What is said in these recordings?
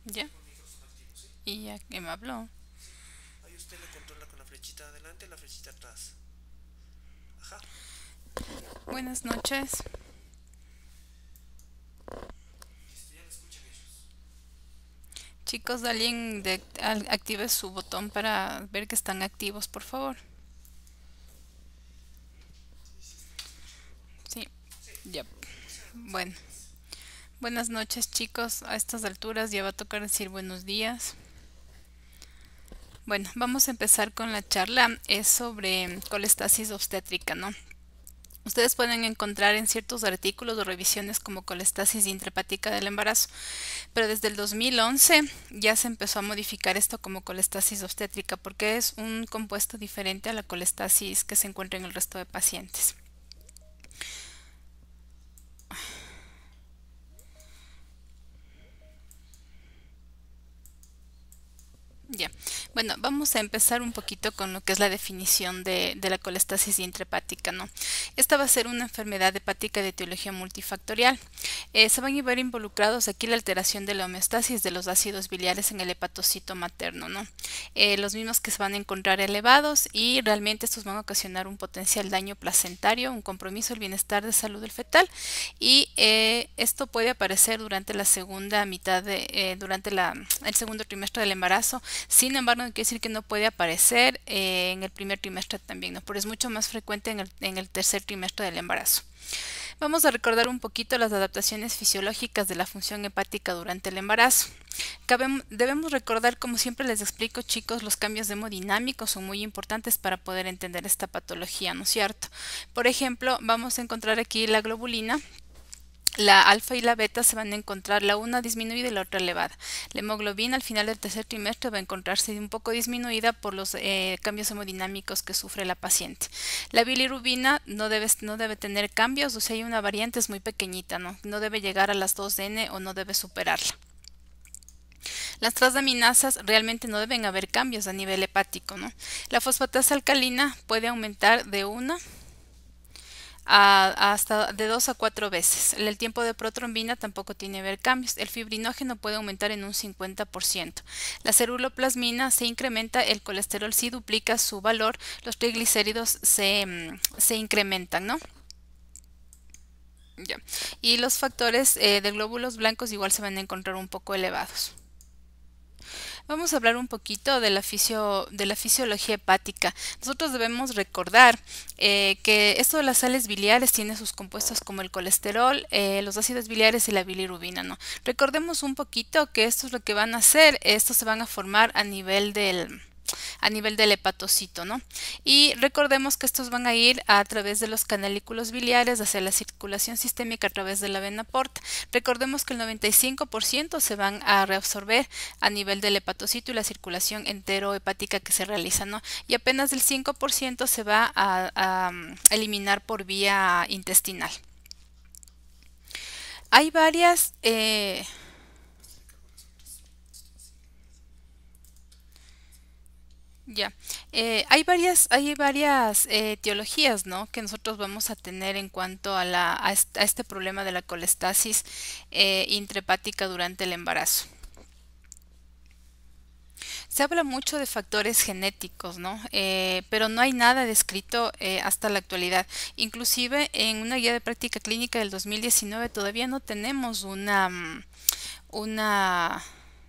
Ya. Y ya que me habló. Ahí usted le controla con la flechita adelante y la flechita atrás. Ajá. Buenas noches. Listo, ya lo escuchan ellos. Chicos, alguien active su botón para ver que están activos, por favor. Sí, sí, están escuchando, ¿no? Sí, Sí. ya. Procedamos Bueno, entonces. buenas noches, chicos. A estas alturas ya va a tocar decir buenos días. Bueno, vamos a empezar con la charla. Es sobre colestasis obstétrica, ¿no? Ustedes pueden encontrar en ciertos artículos o revisiones como colestasis intrahepática del embarazo, pero desde el 2011 ya se empezó a modificar esto como colestasis obstétrica porque es un compuesto diferente a la colestasis que se encuentra en el resto de pacientes. Ya, bueno, vamos a empezar un poquito con lo que es la definición de la colestasis intrahepática, ¿no? Esta va a ser una enfermedad hepática de etiología multifactorial. Se van a ver involucrados aquí la alteración de la homeostasis de los ácidos biliares en el hepatocito materno, ¿no? Los mismos que se van a encontrar elevados y realmente estos van a ocasionar un potencial daño placentario, un compromiso del bienestar de salud del fetal y esto puede aparecer durante la segunda mitad durante el segundo trimestre del embarazo. Sin embargo, no quiere decir que no puede aparecer en el primer trimestre también, ¿no? Pero es mucho más frecuente en el tercer trimestre del embarazo. Vamos a recordar un poquito las adaptaciones fisiológicas de la función hepática durante el embarazo. Debemos recordar, como siempre les explico, chicos, los cambios hemodinámicos son muy importantes para poder entender esta patología, ¿no es cierto? Por ejemplo, vamos a encontrar aquí la globulina. La alfa y la beta se van a encontrar la una disminuida y la otra elevada. La hemoglobina al final del tercer trimestre va a encontrarse un poco disminuida por los cambios hemodinámicos que sufre la paciente. La bilirrubina no debe tener cambios, o sea, hay una variante es muy pequeñita, ¿no? No debe llegar a las 2N o no debe superarla. Las transaminasas realmente no deben haber cambios a nivel hepático, ¿no? La fosfatasa alcalina puede aumentar de una hasta de 2 a 4 veces. El tiempo de protrombina tampoco tiene que ver cambios. El fibrinógeno puede aumentar en un 50%. La ceruloplasmina se incrementa, el colesterol sí duplica su valor, los triglicéridos se incrementan, ¿no? Ya. Y los factores de glóbulos blancos igual se van a encontrar un poco elevados. Vamos a hablar un poquito de la fisiología hepática. Nosotros debemos recordar que esto de las sales biliares tiene sus compuestos como el colesterol, los ácidos biliares y la bilirrubina, ¿no? Recordemos un poquito que esto es lo que van a hacer, estos se van a formar a nivel del hepatocito, ¿no? Y recordemos que estos van a ir a través de los canalículos biliares hacia la circulación sistémica a través de la vena porta. Recordemos que el 95% se van a reabsorber a nivel del hepatocito y la circulación enterohepática que se realiza, ¿no? Y apenas el 5% se va a eliminar por vía intestinal. Hay varias Esto le cargo las otras. Esto sigue. Ya, hay varias teologías, ¿no? Que nosotros vamos a tener en cuanto a a este problema de la colestasis intrahepática durante el embarazo. Se habla mucho de factores genéticos, ¿no? Pero no hay nada descrito hasta la actualidad. Inclusive en una guía de práctica clínica del 2019 todavía no tenemos una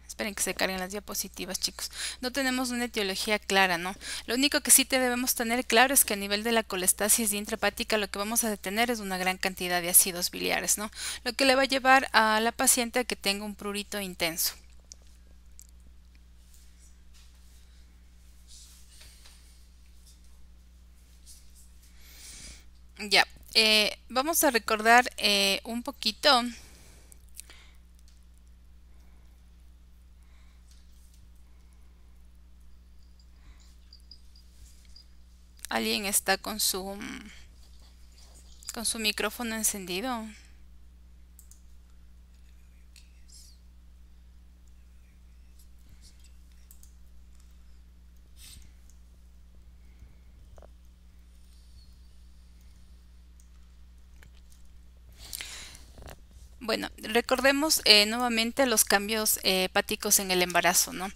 esperen que se carguen las diapositivas, chicos. No tenemos una etiología clara, ¿no? Lo único que sí te debemos tener claro es que a nivel de la colestasis intrahepática lo que vamos a detener es una gran cantidad de ácidos biliares, ¿no? Lo que le va a llevar a la paciente a que tenga un prurito intenso. Ya, vamos a recordar un poquito. Alguien está con su micrófono encendido. Ya le veo yo quién es. Ya le veo yo quién es. Vamos a llamarle. Bueno, recordemos nuevamente los cambios hepáticos en el embarazo, ¿no?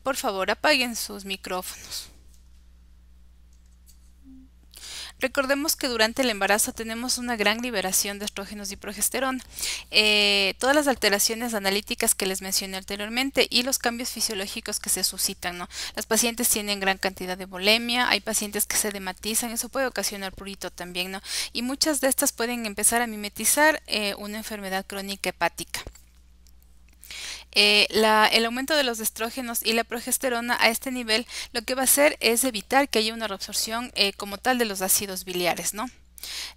Por favor, apaguen sus micrófonos. Recordemos que durante el embarazo tenemos una gran liberación de estrógenos y progesterona. Todas las alteraciones analíticas que les mencioné anteriormente y los cambios fisiológicos que se suscitan, ¿no? Las pacientes tienen gran cantidad de bulimia, hay pacientes que se edematizan, eso puede ocasionar prurito también, ¿no? Y muchas de estas pueden empezar a mimetizar una enfermedad crónica hepática. El aumento de los estrógenos y la progesterona a este nivel lo que va a hacer es evitar que haya una reabsorción como tal de los ácidos biliares, ¿no?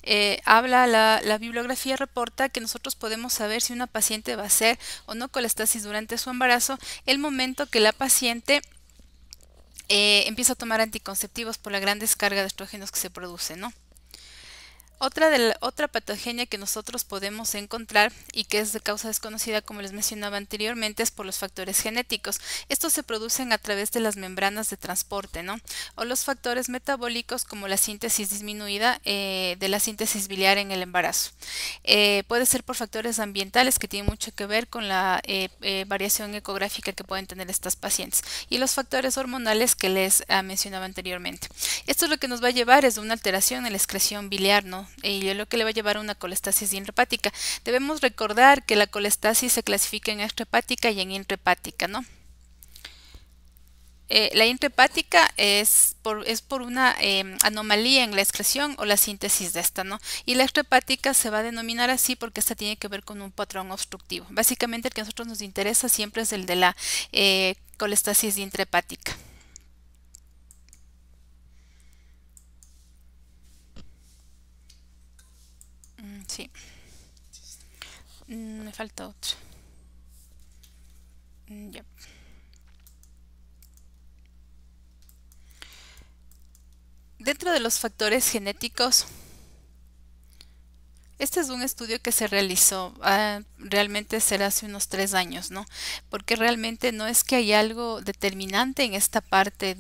La bibliografía reporta que nosotros podemos saber si una paciente va a hacer o no colestasis durante su embarazo el momento que la paciente empieza a tomar anticonceptivos por la gran descarga de estrógenos que se produce, ¿no? Otra patogenia que nosotros podemos encontrar y que es de causa desconocida, como les mencionaba anteriormente, es por los factores genéticos. Estos se producen a través de las membranas de transporte, ¿no? O los factores metabólicos como la síntesis disminuida de la síntesis biliar en el embarazo. Puede ser por factores ambientales que tienen mucho que ver con la variación ecográfica que pueden tener estas pacientes y los factores hormonales que les mencionaba anteriormente. Esto es lo que nos va a llevar es una alteración en la excreción biliar, ¿no? Y es lo que le va a llevar a una colestasis intrahepática. Debemos recordar que la colestasis se clasifica en extrahepática y en intrahepática, ¿no? La intrahepática es por una anomalía en la excreción o la síntesis de esta, ¿no? Y la extrahepática se va a denominar así porque esta tiene que ver con un patrón obstructivo. Básicamente el que a nosotros nos interesa siempre es el de la colestasis intrahepática. Sí. Me falta otro. Ya. Dentro de los factores genéticos, este es un estudio que se realizó, realmente será hace unos 3 años, ¿no? Porque realmente no es que hay algo determinante en esta parte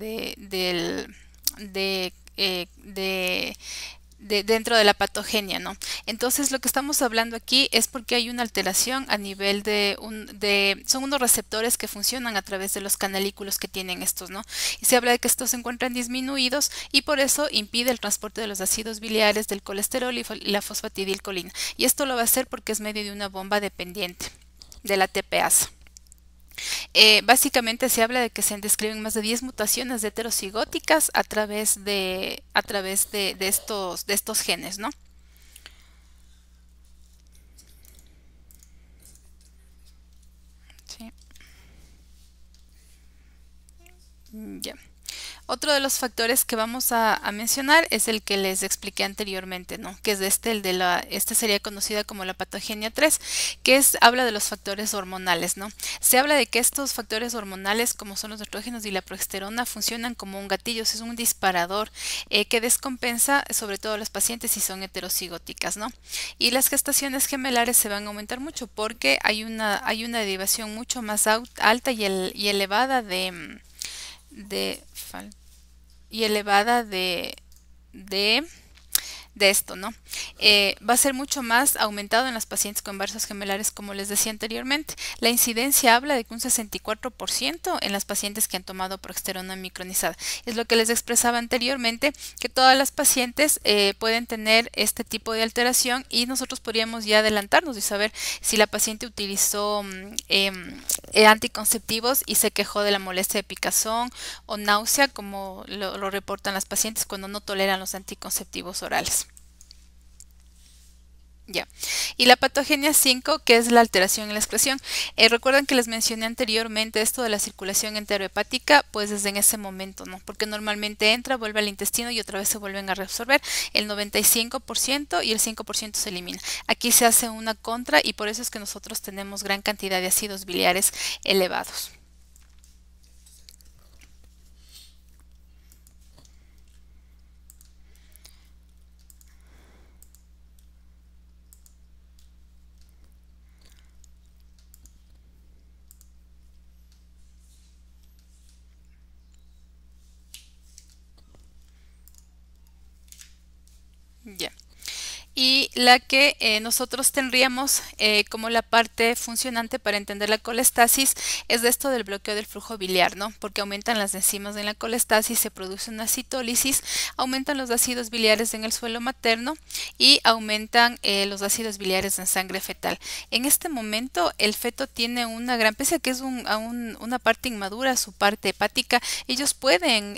dentro de la patogenia, ¿no? Entonces lo que estamos hablando aquí es porque hay una alteración a nivel son unos receptores que funcionan a través de los canalículos que tienen estos, ¿no? Y se habla de que estos se encuentran disminuidos y por eso impide el transporte de los ácidos biliares, del colesterol y la fosfatidilcolina. Y esto lo va a hacer porque es medio de una bomba dependiente de la TPasa. Básicamente se habla de que se describen más de 10 mutaciones de heterocigóticas de estos genes, ¿no? Sí. Ya. Otro de los factores que vamos a mencionar es el que les expliqué anteriormente, ¿no? Que es este sería conocida como la patogenia 3, habla de los factores hormonales, ¿no? Se habla de que estos factores hormonales, como son los estrógenos y la progesterona, funcionan como un gatillo, es un disparador que descompensa sobre todo a los pacientes si son heterocigóticas, ¿no? Y las gestaciones gemelares se van a aumentar mucho porque hay una derivación mucho más alta y elevada de y elevada de, de esto, ¿no? Va a ser mucho más aumentado en las pacientes con embarazos gemelares, como les decía anteriormente. La incidencia habla de que un 64% en las pacientes que han tomado progesterona micronizada. Es lo que les expresaba anteriormente, que todas las pacientes pueden tener este tipo de alteración y nosotros podríamos ya adelantarnos y saber si la paciente utilizó anticonceptivos y se quejó de la molestia de picazón o náusea, como lo reportan las pacientes cuando no toleran los anticonceptivos orales. Ya. Y la patogenia 5, que es la alteración en la excreción. Recuerdan que les mencioné anteriormente esto de la circulación enterohepática, pues desde en ese momento, ¿no? Porque normalmente entra, vuelve al intestino y otra vez se vuelven a reabsorber. El 95% y el 5% se elimina. Aquí se hace una contra y por eso es que nosotros tenemos gran cantidad de ácidos biliares elevados. Ya. Y la que nosotros tendríamos como la parte funcionante para entender la colestasis es de esto del bloqueo del flujo biliar, ¿no? Porque aumentan las enzimas en la colestasis, se produce una citólisis, aumentan los ácidos biliares en el suelo materno y aumentan los ácidos biliares en sangre fetal. En este momento el feto tiene una gran, pese a que es una parte inmadura, su parte hepática, ellos pueden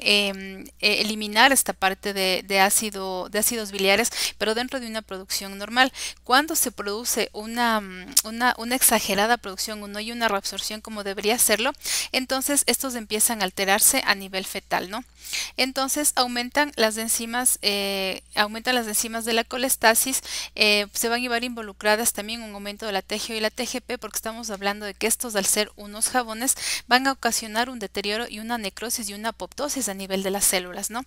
eliminar esta parte de ácidos biliares, pero dentro de una producción normal. Cuando se produce una exagerada producción o no hay una reabsorción como debería serlo, entonces estos empiezan a alterarse a nivel fetal, ¿no? Entonces aumentan las enzimas de la colestasis, se van a ver involucradas también un aumento de la TGO y la TGP, porque estamos hablando de que estos, al ser unos jabones, van a ocasionar un deterioro y una necrosis y una apoptosis a nivel de las células, ¿no?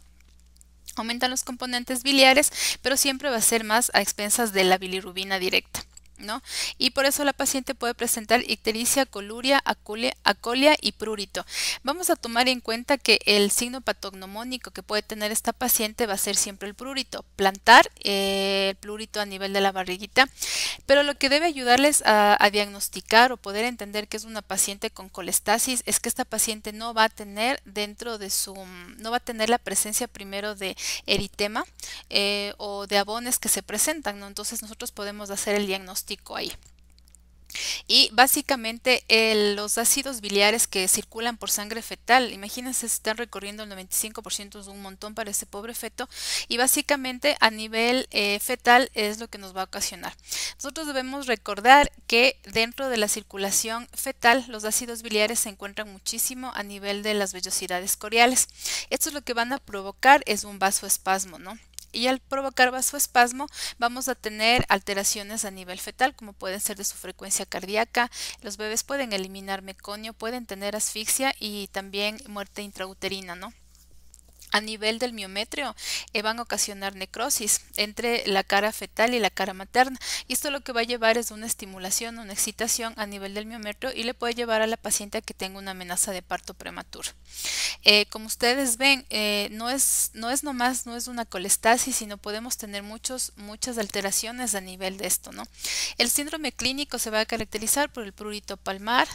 Aumentan los componentes biliares, pero siempre va a ser más a expensas de la bilirrubina directa, ¿no? Y por eso la paciente puede presentar ictericia, coluria, acolia y prurito. Vamos a tomar en cuenta que el signo patognomónico que puede tener esta paciente va a ser siempre el prurito plantar, el prurito a nivel de la barriguita, pero lo que debe ayudarles a diagnosticar o poder entender que es una paciente con colestasis es que esta paciente no va a tener no va a tener la presencia primero de eritema o de abones que se presentan, ¿no? Entonces nosotros podemos hacer el diagnóstico ahí. Y básicamente los ácidos biliares que circulan por sangre fetal, imagínense, están recorriendo el 95%, es un montón para ese pobre feto, y básicamente a nivel fetal es lo que nos va a ocasionar. Nosotros debemos recordar que dentro de la circulación fetal los ácidos biliares se encuentran muchísimo a nivel de las vellosidades coriales. Esto es lo que van a provocar es un vasoespasmo, ¿no? Y al provocar vasoespasmo vamos a tener alteraciones a nivel fetal, como pueden ser de su frecuencia cardíaca. Los bebés pueden eliminar meconio, pueden tener asfixia y también muerte intrauterina, ¿no? A nivel del miometrio van a ocasionar necrosis entre la cara fetal y la cara materna, y esto lo que va a llevar es una estimulación, una excitación a nivel del miometrio, y le puede llevar a la paciente a que tenga una amenaza de parto prematuro. Como ustedes ven, no es una colestasis, sino podemos tener muchas alteraciones a nivel de esto, ¿no? El síndrome clínico se va a caracterizar por el prurito palmar,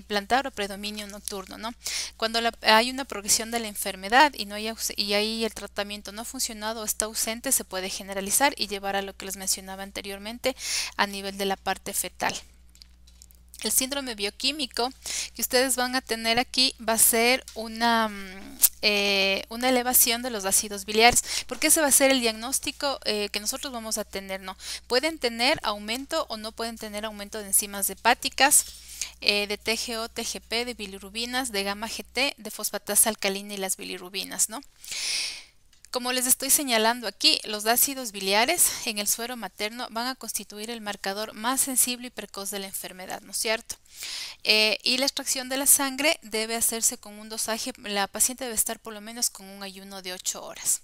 plantar o predominio nocturno, ¿no? Cuando hay una progresión de la enfermedad y ahí el tratamiento no ha funcionado o está ausente, se puede generalizar y llevar a lo que les mencionaba anteriormente a nivel de la parte fetal. El síndrome bioquímico que ustedes van a tener aquí va a ser una elevación de los ácidos biliares, porque ese va a ser el diagnóstico que nosotros vamos a tener, ¿no? Pueden tener aumento o no pueden tener aumento de enzimas hepáticas, de TGO, TGP, de bilirrubinas, de gamma GT, de fosfatasa alcalina y las bilirrubinas, ¿no? Como les estoy señalando aquí, los ácidos biliares en el suero materno van a constituir el marcador más sensible y precoz de la enfermedad, ¿no es cierto? Y la extracción de la sangre debe hacerse con un dosaje, la paciente debe estar por lo menos con un ayuno de 8 horas.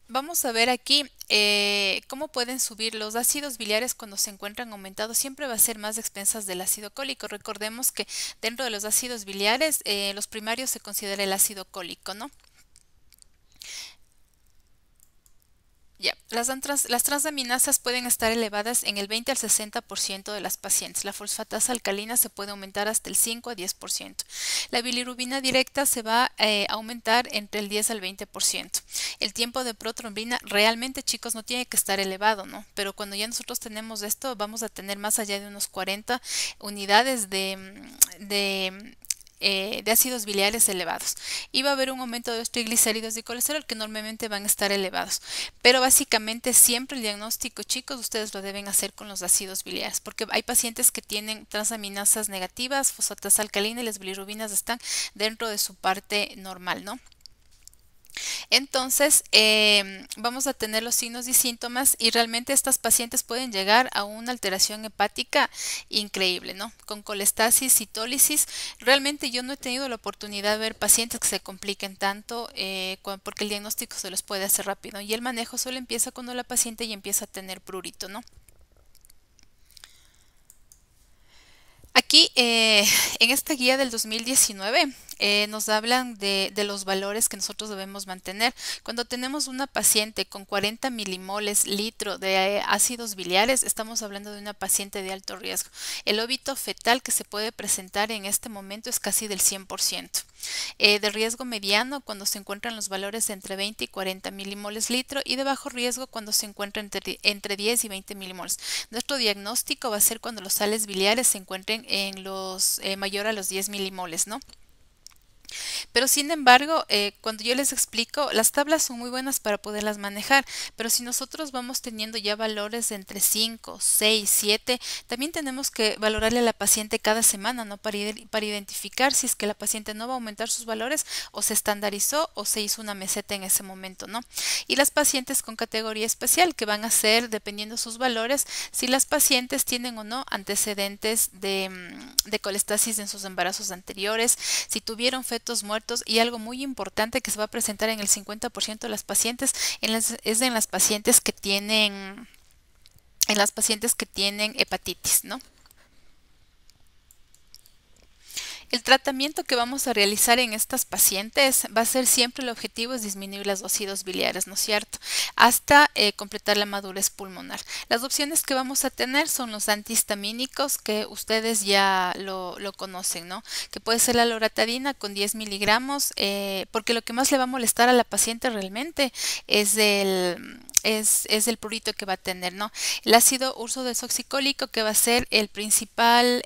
Vamos a ver aquí cómo pueden subir los ácidos biliares cuando se encuentran aumentados. Siempre va a ser más a expensas del ácido cólico. Recordemos que dentro de los ácidos biliares, los primarios se considera el ácido cólico, ¿no? Ya, las transaminasas pueden estar elevadas en el 20 al 60% de las pacientes. La fosfatasa alcalina se puede aumentar hasta el 5 a 10%. La bilirrubina directa se va a aumentar entre el 10 al 20%. El tiempo de protrombina realmente, chicos, no tiene que estar elevado, ¿no? Pero cuando ya nosotros tenemos esto, vamos a tener más allá de unos 40 unidades de ácidos biliares elevados, y va a haber un aumento de los triglicéridos y colesterol que normalmente van a estar elevados, pero básicamente siempre el diagnóstico, chicos, ustedes lo deben hacer con los ácidos biliares, porque hay pacientes que tienen transaminasas negativas, fosfatasa alcalina, y las bilirrubinas están dentro de su parte normal, ¿no? Entonces, vamos a tener los signos y síntomas, y realmente estas pacientes pueden llegar a una alteración hepática increíble, ¿no? Con colestasis, citólisis. Realmente yo no he tenido la oportunidad de ver pacientes que se compliquen tanto porque el diagnóstico se los puede hacer rápido, y el manejo solo empieza cuando la paciente ya empieza a tener prurito, ¿no? Aquí, en esta guía del 2019, nos hablan de los valores que nosotros debemos mantener. Cuando tenemos una paciente con 40 milimoles litro de ácidos biliares, estamos hablando de una paciente de alto riesgo. El óbito fetal que se puede presentar en este momento es casi del 100%. De riesgo mediano cuando se encuentran los valores entre 20 y 40 milimoles litro, y de bajo riesgo cuando se encuentra entre 10 y 20 milimoles. Nuestro diagnóstico va a ser cuando los sales biliares se encuentren en los mayor a los 10 milimoles, ¿no? Pero sin embargo, cuando yo les explico, las tablas son muy buenas para poderlas manejar, pero si nosotros vamos teniendo ya valores de entre 5, 6, 7, también tenemos que valorarle a la paciente cada semana, ¿no? Para identificar si es que la paciente no va a aumentar sus valores o se estandarizó o se hizo una meseta en ese momento, ¿no? Y las pacientes con categoría especial, que van a ser, dependiendo sus valores, si las pacientes tienen o no antecedentes de colestasis en sus embarazos anteriores, si tuvieron fetos muertos, y algo muy importante que se va a presentar en el 50% de las pacientes es en las pacientes que tienen hepatitis, ¿no? El tratamiento que vamos a realizar en estas pacientes va a ser siempre, el objetivo es disminuir las ácidos biliares, ¿no es cierto? Hasta completar la madurez pulmonar. Las opciones que vamos a tener son los antihistamínicos, que ustedes ya lo conocen, ¿no? Que puede ser la loratadina con 10 miligramos, porque lo que más le va a molestar a la paciente realmente es el prurito que va a tener, ¿no? El ácido ursodesoxicólico, que va a ser el principal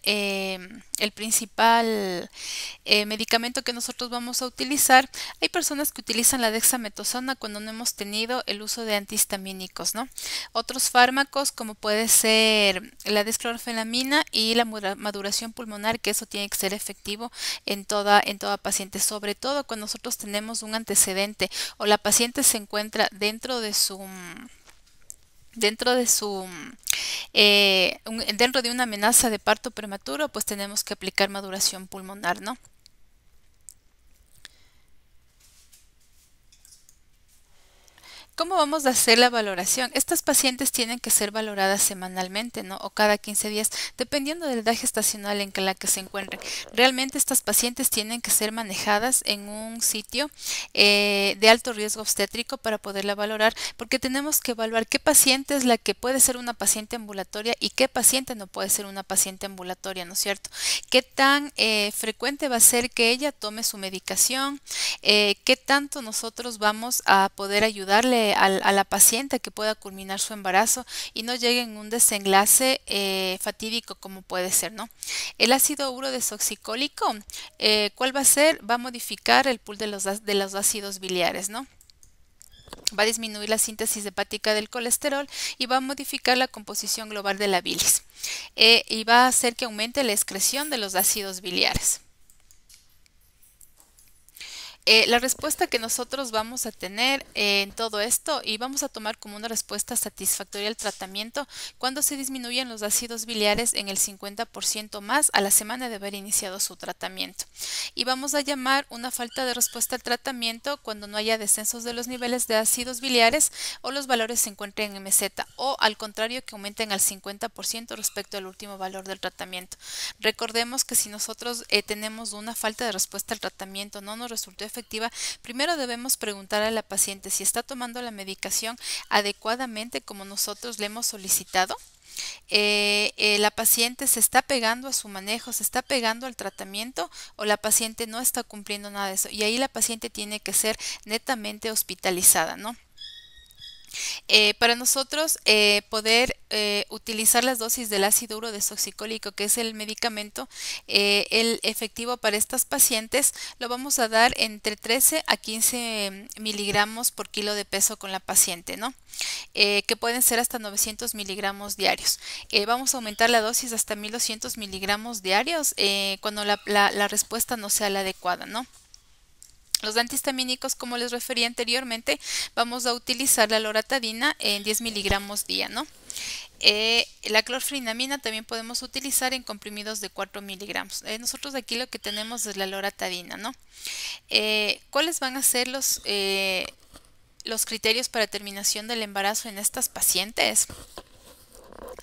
medicamento que nosotros vamos a utilizar. Hay personas que utilizan la dexametasona cuando no hemos tenido el uso de antihistamínicos, ¿no? Otros fármacos, como puede ser la desclorfenamina y la maduración pulmonar, que eso tiene que ser efectivo en toda paciente, sobre todo cuando nosotros tenemos un antecedente o la paciente se encuentra dentro de una amenaza de parto prematuro, pues tenemos que aplicar maduración pulmonar, ¿no? ¿Cómo vamos a hacer la valoración? Estas pacientes tienen que ser valoradas semanalmente, ¿no? O cada 15 días, dependiendo de la edad gestacional en la que se encuentren. Realmente estas pacientes tienen que ser manejadas en un sitio de alto riesgo obstétrico para poderla valorar, porque tenemos que evaluar qué paciente es la que puede ser una paciente ambulatoria y qué paciente no puede ser una paciente ambulatoria, ¿no es cierto? ¿Qué tan frecuente va a ser que ella tome su medicación? ¿Qué tanto nosotros vamos a poder ayudarle a la paciente a que pueda culminar su embarazo y no llegue en un desenlace fatídico como puede ser, ¿no? El ácido urodesoxicólico, ¿cuál va a ser? Va a modificar el pool de los ácidos biliares, ¿no? Va a disminuir la síntesis hepática del colesterol y va a modificar la composición global de la bilis, y va a hacer que aumente la excreción de los ácidos biliares. La respuesta que nosotros vamos a tener en todo esto, y vamos a tomar como una respuesta satisfactoria al tratamiento, cuando se disminuyen los ácidos biliares en el 50% más a la semana de haber iniciado su tratamiento. Y vamos a llamar una falta de respuesta al tratamiento cuando no haya descensos de los niveles de ácidos biliares o los valores se encuentren en meseta, o al contrario, que aumenten al 50% respecto al último valor del tratamiento. Recordemos que si nosotros tenemos una falta de respuesta al tratamiento, no nos resultó efectiva, primero debemos preguntar a la paciente si está tomando la medicación adecuadamente como nosotros le hemos solicitado. La paciente se está pegando a su manejo, se está pegando al tratamiento, o la paciente no está cumpliendo nada de eso. Y ahí la paciente tiene que ser netamente hospitalizada, ¿no? Para nosotros poder utilizar las dosis del ácido urodesoxicólico, que es el medicamento, el efectivo para estas pacientes, lo vamos a dar entre 13 a 15 miligramos por kilo de peso con la paciente, ¿no? Que pueden ser hasta 900 miligramos diarios. Vamos a aumentar la dosis hasta 1200 miligramos diarios cuando la respuesta no sea la adecuada, ¿no? Los antihistamínicos, como les refería anteriormente, vamos a utilizar la loratadina en 10 miligramos día, ¿no? La clorfenamina también podemos utilizar en comprimidos de 4 miligramos. Nosotros aquí lo que tenemos es la loratadina, ¿no? ¿Cuáles van a ser los criterios para terminación del embarazo en estas pacientes?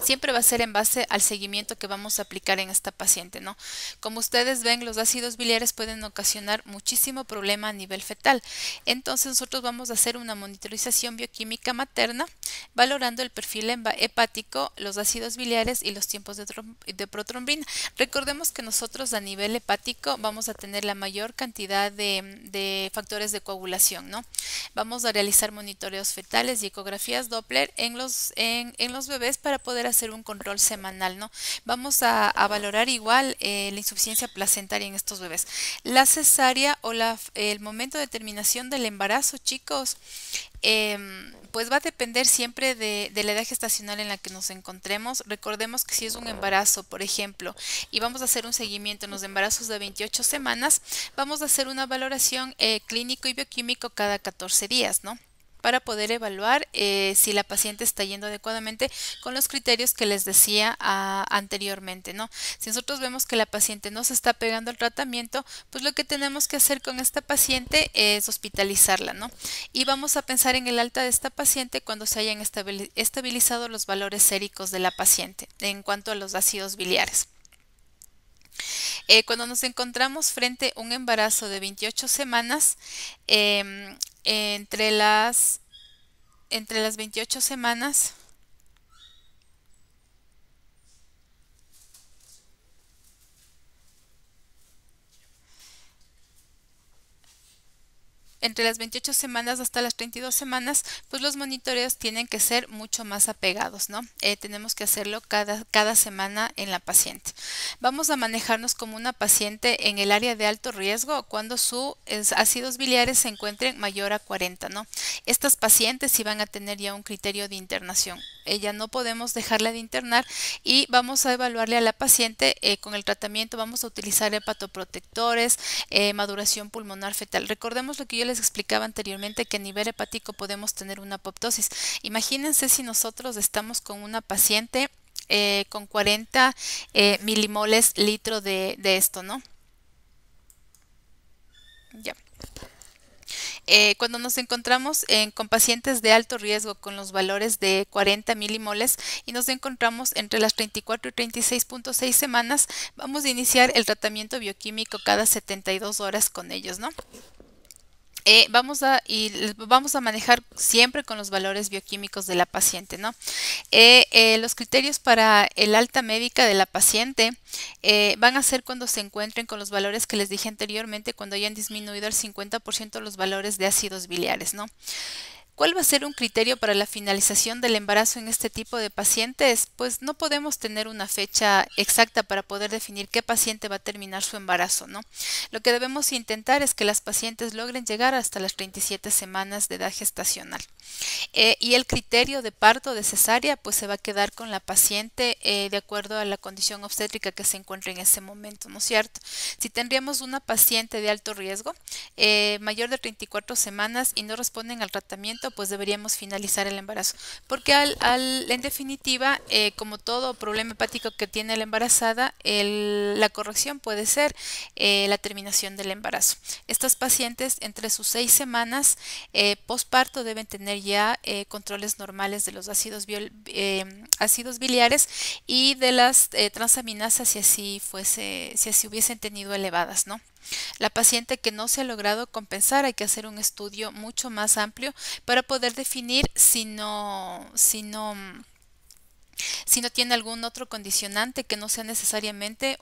Siempre va a ser en base al seguimiento que vamos a aplicar en esta paciente, ¿no? Como ustedes ven, los ácidos biliares pueden ocasionar muchísimo problema a nivel fetal. Entonces nosotros vamos a hacer una monitorización bioquímica materna, valorando el perfil hepático, los ácidos biliares y los tiempos de protrombina. Recordemos que nosotros a nivel hepático vamos a tener la mayor cantidad de factores de coagulación, ¿no? Vamos a realizar monitoreos fetales y ecografías Doppler en los bebés para poder hacer un control semanal, ¿no? Vamos a valorar igual la insuficiencia placentaria en estos bebés. La cesárea o el momento de terminación del embarazo, chicos, pues va a depender siempre de la edad gestacional en la que nos encontremos. Recordemos que si es un embarazo, por ejemplo, y vamos a hacer un seguimiento en los embarazos de 28 semanas, vamos a hacer una valoración clínico y bioquímico cada 14 días, ¿no? Para poder evaluar si la paciente está yendo adecuadamente con los criterios que les decía anteriormente, ¿no? Si nosotros vemos que la paciente no se está pegando al tratamiento, pues lo que tenemos que hacer con esta paciente es hospitalizarla, ¿no? Y vamos a pensar en el alta de esta paciente cuando se hayan estabilizado los valores séricos de la paciente en cuanto a los ácidos biliares. Cuando nos encontramos frente a un embarazo de 28 semanas, entre las 28 semanas, entre las 28 semanas hasta las 32 semanas, pues los monitoreos tienen que ser mucho más apegados, ¿no? Tenemos que hacerlo cada semana en la paciente. Vamos a manejarnos como una paciente en el área de alto riesgo cuando sus ácidos biliares se encuentren mayor a 40, ¿no? Estas pacientes sí van a tener ya un criterio de internación. Ella no podemos dejarla de internar y vamos a evaluarle a la paciente con el tratamiento. Vamos a utilizar hepatoprotectores, maduración pulmonar fetal. Recordemos lo que yo les explicaba anteriormente, que a nivel hepático podemos tener una apoptosis. Imagínense si nosotros estamos con una paciente con 40 milimoles litro de esto, ¿no? Ya. Cuando nos encontramos con pacientes de alto riesgo con los valores de 40 milimoles y nos encontramos entre las 34 y 36.6 semanas, vamos a iniciar el tratamiento bioquímico cada 72 horas con ellos, ¿no? Vamos a manejar siempre con los valores bioquímicos de la paciente, ¿no? Los criterios para el alta médica de la paciente van a ser cuando se encuentren con los valores que les dije anteriormente, cuando hayan disminuido al 50% los valores de ácidos biliares, ¿no? ¿Cuál va a ser un criterio para la finalización del embarazo en este tipo de pacientes? Pues no podemos tener una fecha exacta para poder definir qué paciente va a terminar su embarazo, ¿no? Lo que debemos intentar es que las pacientes logren llegar hasta las 37 semanas de edad gestacional. Y el criterio de parto de cesárea pues se va a quedar con la paciente de acuerdo a la condición obstétrica que se encuentre en ese momento, ¿no es cierto? Si tendríamos una paciente de alto riesgo, mayor de 34 semanas y no responden al tratamiento, pues deberíamos finalizar el embarazo. Porque en definitiva, como todo problema hepático que tiene la embarazada, la corrección puede ser la terminación del embarazo. Estas pacientes entre sus 6 semanas posparto deben tener ya controles normales de los ácidos biliares y de las transaminasas si así hubiesen tenido elevadas, ¿no? La paciente que no se ha logrado compensar, hay que hacer un estudio mucho más amplio para poder definir si no tiene algún otro condicionante que no sea necesariamente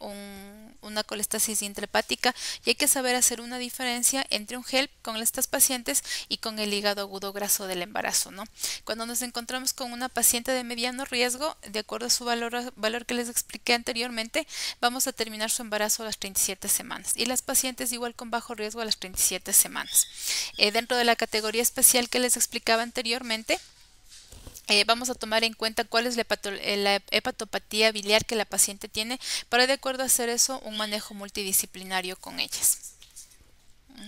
una colestasis intrahepática, y hay que saber hacer una diferencia entre un HELP con estas pacientes y con el hígado agudo graso del embarazo, ¿no? Cuando nos encontramos con una paciente de mediano riesgo, de acuerdo a su valor que les expliqué anteriormente, vamos a terminar su embarazo a las 37 semanas y las pacientes igual con bajo riesgo a las 37 semanas. Dentro de la categoría especial que les explicaba anteriormente, vamos a tomar en cuenta cuál es la hepatopatía biliar que la paciente tiene para de acuerdo a hacer eso un manejo multidisciplinario con ellas.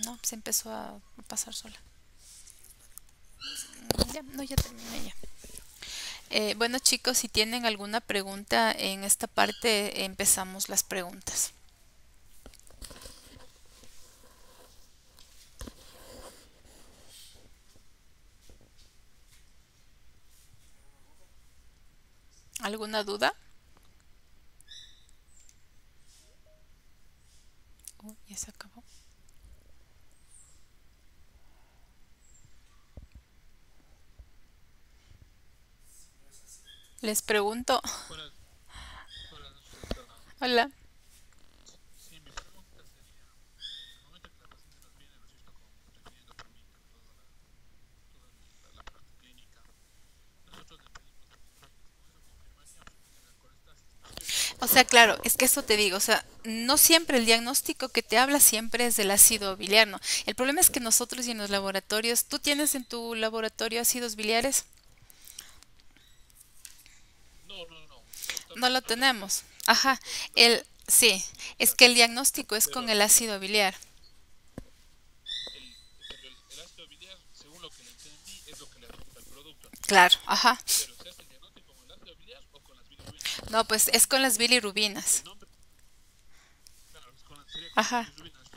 No, se empezó a pasar sola. Ya, no, ya terminé ya. Bueno chicos, si tienen alguna pregunta en esta parte, empezamos las preguntas. ¿Alguna duda? Ya se acabó. Les pregunto. Buenas, buenas noches, doctora. Hola. Sí, mi pregunta sería, en el momento que la paciente nos viene, ¿no es cierto?, refiriendo por mí con toda la parte clínica, nosotros le pedimos el diagnóstico. Con eso confirmaríamos que tiene la colestasis, ¿no es cierto? O sea, claro, es que eso te digo, o sea, no siempre el diagnóstico que te habla siempre es del ácido biliar, ¿no? El problema es que nosotros y en los laboratorios, ¿tú tienes en tu laboratorio ácidos biliares? No, no, no, No lo no tenemos. tenemos. Ajá, sí, es Claro, que el diagnóstico es con pero el ácido biliar. el ácido biliar, según lo que le entendí, es lo que le afecta al producto, ¿no es cierto? Claro, ajá. Pero se hace el diagnóstico con el ácido biliar o con las bilirrubinas. No, pues es con las El bilirrubinas. nombre, claro, sería con las Ajá. bilirrubinas,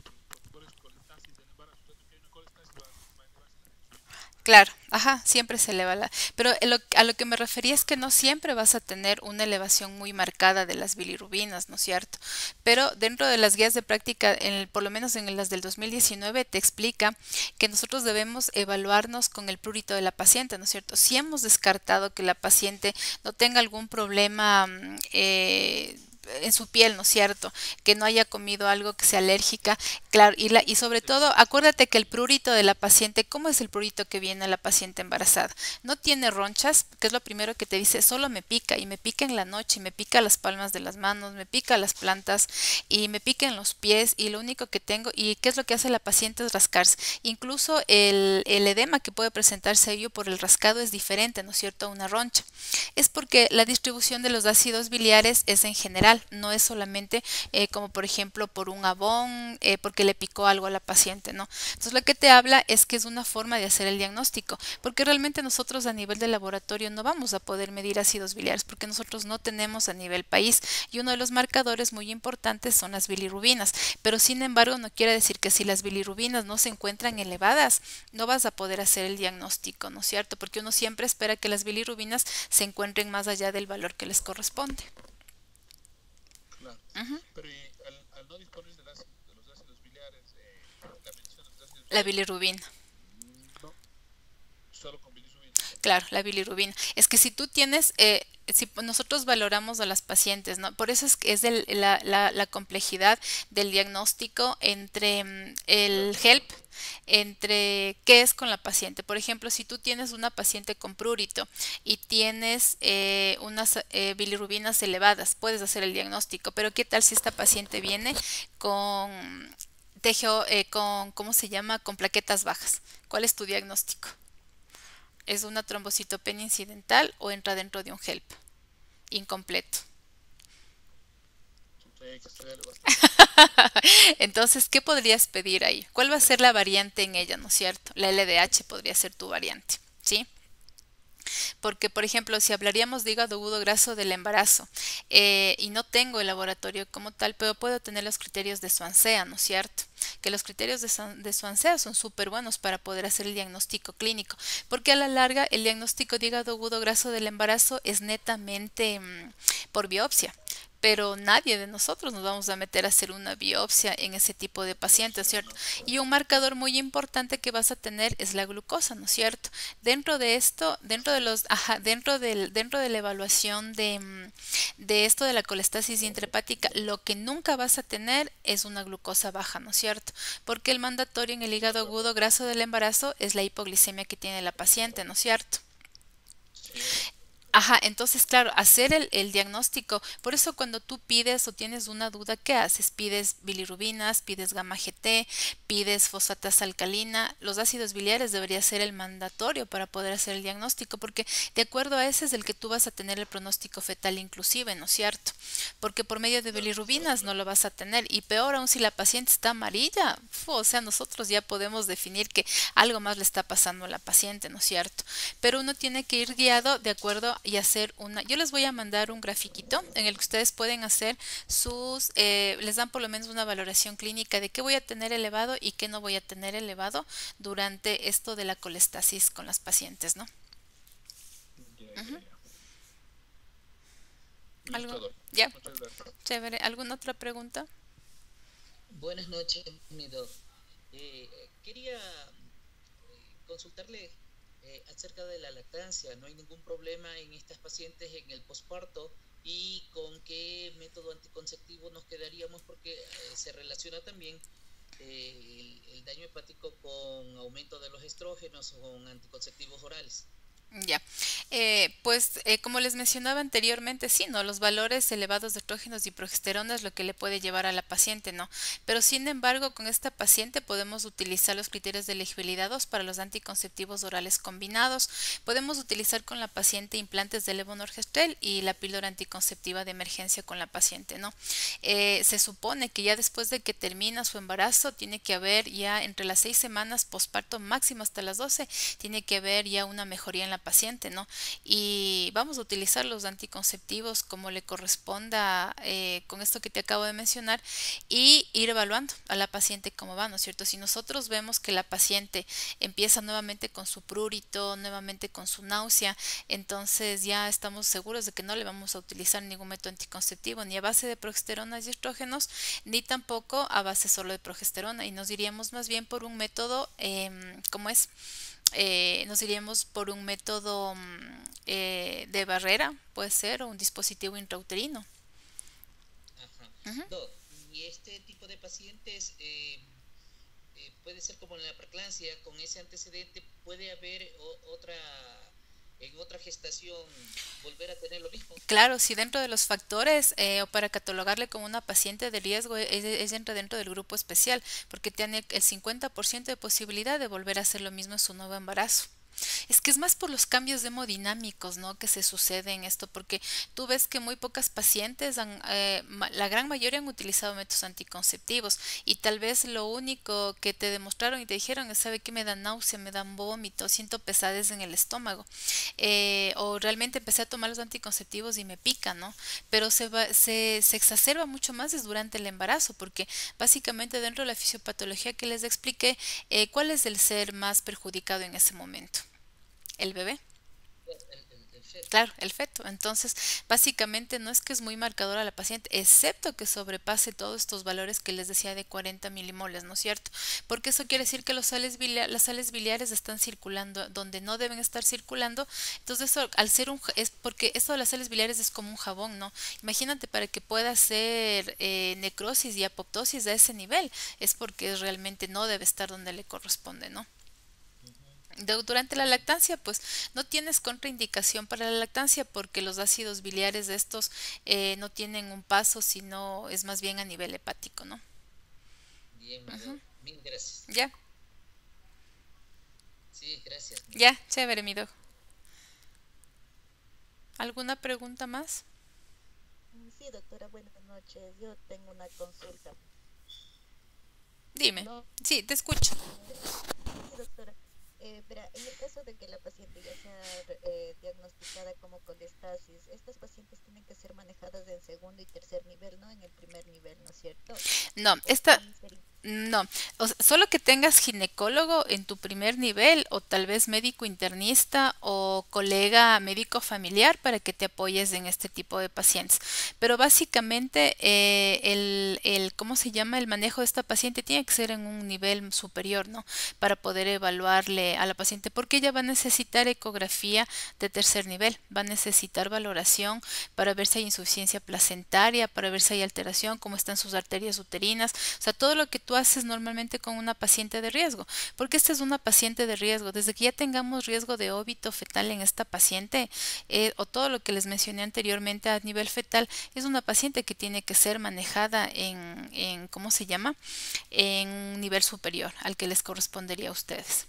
por eso colestasis del embarazo. Entonces, que hay una colestasis va a elevarse la insulina. Claro, ajá, siempre se eleva la... Pero a lo que me refería es que no siempre vas a tener una elevación muy marcada de las bilirrubinas, ¿no es cierto? Pero dentro de las guías de práctica, por lo menos en las del 2019, te explica que nosotros debemos evaluarnos con el prurito de la paciente, ¿no es cierto? Si hemos descartado que la paciente no tenga algún problema en su piel, ¿no es cierto? Que no haya comido algo que sea alérgica, claro, y sobre Sí, todo, acuérdate que el prurito de la paciente, ¿cómo es el prurito que viene a la paciente embarazada? No tiene ronchas, que es lo primero que te dice, solo me pica, y me pica en la noche, y me pica las palmas de las manos, me pica las plantas, y me pica en los pies, y lo único que tengo, y qué es lo que hace la paciente es rascarse. Incluso el edema que puede presentarse ello por el rascado es diferente, ¿no es cierto?, a una roncha. Es porque la distribución de los ácidos biliares es en general, no es solamente como por ejemplo por un abón, porque le picó algo a la paciente, ¿no? Entonces lo que te habla es que es una forma de hacer el diagnóstico, porque realmente nosotros a nivel de laboratorio no vamos a poder medir ácidos biliares, porque nosotros no tenemos a nivel país, y uno de los marcadores muy importantes son las bilirrubinas, pero sin embargo no quiere decir que si las bilirrubinas no se encuentran elevadas, no vas a poder hacer el diagnóstico, ¿no es cierto? Porque uno siempre espera que las bilirrubinas se encuentren más allá del valor que les corresponde. claro. Ujú. Pero al no disponer de los ácidos biliares, la medición de los ácidos La biliares, bilirrubina. no, solo con bilirrubina. Claro, la bilirrubina. Es que si tú tienes, si nosotros valoramos a las pacientes, ¿no? Por eso es que es la complejidad del diagnóstico entre el Claro, HELP, entre qué es con la paciente. Por ejemplo, si tú tienes una paciente con prurito y tienes unas bilirrubinas elevadas, puedes hacer el diagnóstico, pero ¿qué tal si esta paciente viene con ¿cómo se llama? Con plaquetas bajas. ¿Cuál es tu diagnóstico? ¿Es una trombocitopenia incidental o entra dentro de un HELP incompleto? hay que estudiarle bastante. Entonces, ¿qué podrías pedir ahí? ¿Cuál va a ser la variante en ella, no es cierto? La LDH podría ser tu variante, ¿sí? Porque, por ejemplo, si hablaríamos de hígado agudo graso del embarazo y no tengo el laboratorio como tal, pero puedo tener los criterios de Swansea, ¿no es cierto? Que los criterios de Swansea son súper buenos para poder hacer el diagnóstico clínico, porque a la larga el diagnóstico de hígado agudo graso del embarazo es netamente por biopsia. Pero nadie de nosotros nos vamos a meter a hacer una biopsia en ese tipo de pacientes, Sí, ¿cierto? no, Y un marcador muy importante que vas a tener es la glucosa, ¿no es cierto? Dentro de esto, dentro de los, ajá, dentro de la evaluación de esto de la colestasis intrahepática, lo que nunca vas a tener es una glucosa baja, ¿no es cierto? Porque el mandatorio en el hígado claro. agudo graso del embarazo es la hipoglicemia que tiene la paciente, ¿no es cierto? Sí, obvio. Ajá, entonces, claro, hacer el diagnóstico. Por eso cuando tú pides o tienes una duda, ¿qué haces? Pides bilirrubinas, pides gamma GT, pides fosfatasa alcalina. Los ácidos biliares debería ser el mandatorio para poder hacer el diagnóstico, porque de acuerdo a ese es el que tú vas a tener el pronóstico fetal inclusive, ¿no es cierto? Porque por medio de Claro, claro, bilirrubinas no claro. lo vas a tener. Y peor aún si la paciente está amarilla, o sea, nosotros ya podemos definir que algo más le está pasando a la paciente, ¿no es cierto? Pero uno tiene que ir guiado de acuerdo y hacer una. Yo les voy a mandar un grafiquito en el que ustedes pueden hacer les dan por lo menos una valoración clínica de qué voy a tener elevado y qué no voy a tener elevado durante esto de la colestasis con las pacientes, ¿no? Ya, ya, Ujú. ya. Es ¿Algo? todo. Ya, Muchas gracias. chévere. ¿Alguna otra pregunta? Buenas noches, mi doc. Quería consultarle acerca de la lactancia. ¿No hay ningún problema en estas pacientes en el posparto? ¿Y con qué método anticonceptivo nos quedaríamos? Porque se relaciona también el daño hepático con aumento de los estrógenos o con anticonceptivos orales. Ya, como les mencionaba anteriormente, sí, ¿no? Los valores elevados de estrógenos y progesterona es lo que le puede llevar a la paciente, ¿no? Pero sin embargo, con esta paciente podemos utilizar los criterios de elegibilidad 2 para los anticonceptivos orales combinados. Podemos utilizar con la paciente implantes de levonorgestrel y la píldora anticonceptiva de emergencia con la paciente, ¿no? Se supone que ya después de que termina su embarazo, tiene que haber ya entre las 6 semanas posparto máximo hasta las 12 tiene que haber ya una mejoría en la paciente, ¿no? Y vamos a utilizar los anticonceptivos como le corresponda con esto que te acabo de mencionar y ir evaluando a la paciente cómo va, ¿no es cierto? Si nosotros vemos que la paciente empieza nuevamente con su prurito, nuevamente con su náusea, entonces ya estamos seguros de que no le vamos a utilizar ningún método anticonceptivo ni a base de progesteronas y estrógenos, ni tampoco a base solo de progesterona y nos iríamos más bien por un método, ¿cómo es? Nos iríamos por un método de barrera, puede ser, o un dispositivo intrauterino. Ajá. Ujú. Doc, y este tipo de pacientes puede ser como en la preeclampsia, con ese antecedente, puede haber otra, en otra gestación, volver a tener lo mismo. Claro, si dentro de los factores o para catalogarle como una paciente de riesgo entra dentro del grupo especial porque tiene el 50% de posibilidad de volver a hacer lo mismo en su nuevo embarazo. Es que es más por los cambios hemodinámicos, ¿no? Que se sucede en esto, porque tú ves que muy pocas pacientes, la gran mayoría han utilizado métodos anticonceptivos y tal vez lo único que te demostraron y te dijeron es, ¿sabe qué? Me da náusea, me dan vómito, siento pesadez en el estómago. O realmente empecé a tomar los anticonceptivos y me pica, ¿no? Pero se exacerba mucho más es durante el embarazo, porque básicamente dentro de la fisiopatología que les expliqué, ¿cuál es el ser más perjudicado en ese momento? El bebé. El feto. Claro, el feto. Entonces, básicamente no es que es muy marcadora la paciente, excepto que sobrepase todos estos valores que les decía de 40 milimoles, ¿no es cierto? Porque eso quiere decir que las sales biliares están circulando donde no deben estar circulando. Entonces, eso, al ser es porque esto de las sales biliares es como un jabón, ¿no? Imagínate para que pueda hacer necrosis y apoptosis a ese nivel, es porque realmente no debe estar donde le corresponde, ¿no? Ujú. Durante la Ujú. lactancia, pues no tienes contraindicación para la lactancia porque los ácidos biliares de estos no tienen un paso, sino es más bien a nivel hepático, ¿no? Bien, mi Ujú. doc. Mil gracias. Ya, Sí, gracias, mi doc. ya, chévere, mi doc. ¿Alguna pregunta más? Sí, doctora, buenas noches. Yo tengo una consulta. Dime. No, Sí, te escucho. sí, doctora. Verá, en el caso de que la paciente ya sea diagnosticada como colestasis, estas pacientes tienen que ser manejadas en segundo y tercer nivel, no en el primer nivel, ¿no es cierto? No, O esta, sí sería. no, o sea, solo que tengas ginecólogo en tu primer nivel o tal vez médico internista o colega médico familiar para que te apoyes en este tipo de pacientes. Pero básicamente ¿cómo se llama? El manejo de esta paciente tiene que ser en un nivel superior, ¿no? Para poder evaluarle a la paciente porque ella va a necesitar ecografía de tercer nivel, va a necesitar valoración para ver si hay insuficiencia placentaria, para ver si hay alteración, cómo están sus arterias uterinas, o sea, todo lo que tú haces normalmente con una paciente de riesgo, porque esta es una paciente de riesgo. Desde que ya tengamos riesgo de óbito fetal en esta paciente, o todo lo que les mencioné anteriormente a nivel fetal, es una paciente que tiene que ser manejada ¿cómo se llama? En un nivel superior al que les correspondería a ustedes.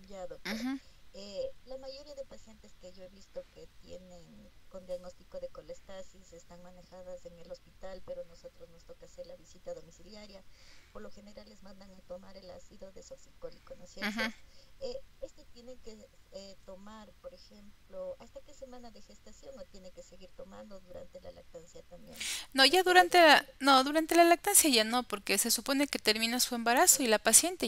Ya, doctora. Ujú. La mayoría de pacientes que yo he visto que tienen con diagnóstico de colestasis están manejadas en el hospital, pero nosotros nos toca hacer la visita domiciliaria. Por lo general les mandan a tomar el ácido desoxicólico, ¿no es Ujú. cierto? este tiene que tomar, por ejemplo, ¿hasta qué semana de gestación o tiene que seguir tomando durante la lactancia también? No, ya Doctora, doctora. no, durante la lactancia ya no, porque se supone que termina su embarazo y la paciente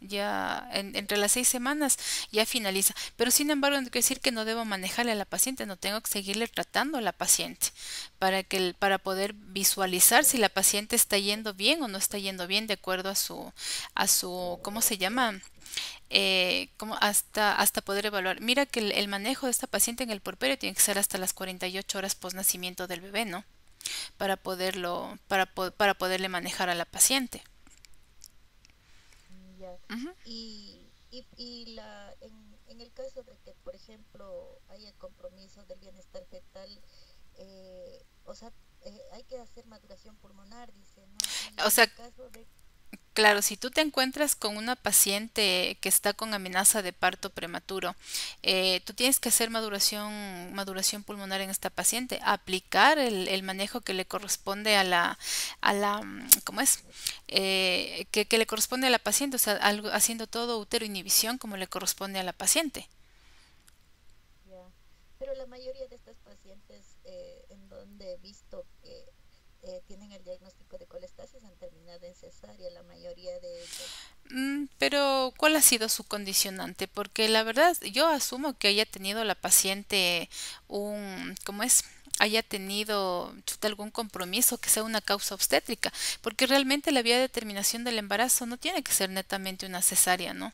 entre las 6 semanas ya finaliza. Pero sin embargo, no quiere decir que no debo manejarle a la paciente, no tengo que seguirle tratando a la paciente para poder visualizar si la paciente está yendo bien o no está yendo bien de acuerdo ¿cómo se llama? Como hasta poder evaluar. Mira que el manejo de esta paciente en el puerperio tiene que ser hasta las 48 horas post nacimiento del bebé, ¿no? Para poderle manejar a la paciente. Ya. Ujú. En el caso de que, por ejemplo, haya compromiso del bienestar fetal, o sea, hay que hacer maduración pulmonar, dice, ¿no? Y O en sea, el caso de... claro, si tú te encuentras con una paciente que está con amenaza de parto prematuro, tú tienes que hacer maduración pulmonar en esta paciente, aplicar el manejo que le corresponde ¿cómo es? Que le corresponde a la paciente, o sea, haciendo todo uteroinhibición como le corresponde a la paciente. Ya. Pero la mayoría de estas pacientes en donde he visto que tienen el diagnóstico de colestasis han terminado en cesárea, la mayoría de ellas. Pero, ¿cuál ha sido su condicionante? Porque la verdad, yo asumo que haya tenido la paciente ¿cómo es? Haya tenido algún compromiso que sea una causa obstétrica, porque realmente la vía de determinación del embarazo no tiene que ser netamente una cesárea, ¿no?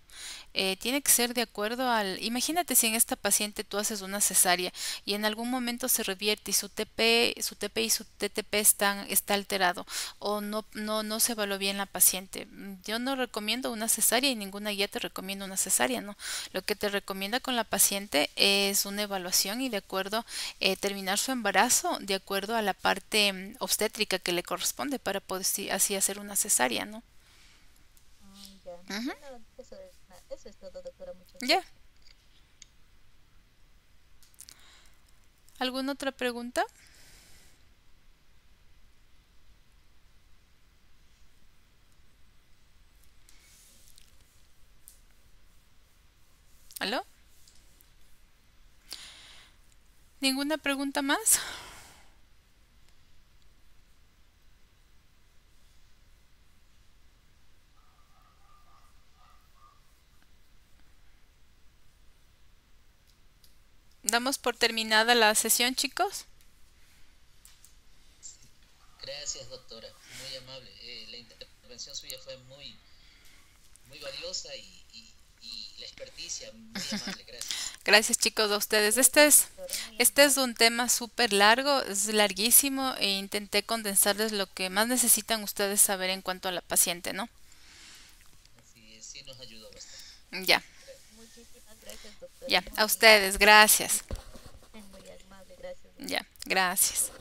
Tiene que ser de acuerdo imagínate si en esta paciente tú haces una cesárea y en algún momento se revierte y su TP y su TTP está alterado o no se evaluó bien la paciente. Yo no recomiendo una cesárea y ninguna guía te recomienda una cesárea, ¿no? Lo que te recomienda con la paciente es una evaluación y de acuerdo terminar su embarazo de acuerdo a la parte obstétrica que le corresponde para poder así hacer una cesárea, ¿no? Ya. Ujú. Bueno, eso es todo, doctora. Muchas Ya. gracias. ¿Alguna otra pregunta? ¿Aló? ¿Ninguna pregunta más? ¿Damos por terminada la sesión, chicos? Sí. Gracias, doctora, muy amable. La intervención suya fue muy valiosa y la experticia, muy amable, gracias. Gracias, chicos, a ustedes. Gracias, doctora. Muy Este es amable. un tema súper largo, es larguísimo e intenté condensarles lo que más necesitan ustedes saber en cuanto a la paciente, ¿no? Así es, sí nos ayudó bastante. Ya, Gracias. Muchísimas gracias, doctora. ya, a ustedes, gracias. Muy amable. Gracias, Ya, doctora. gracias.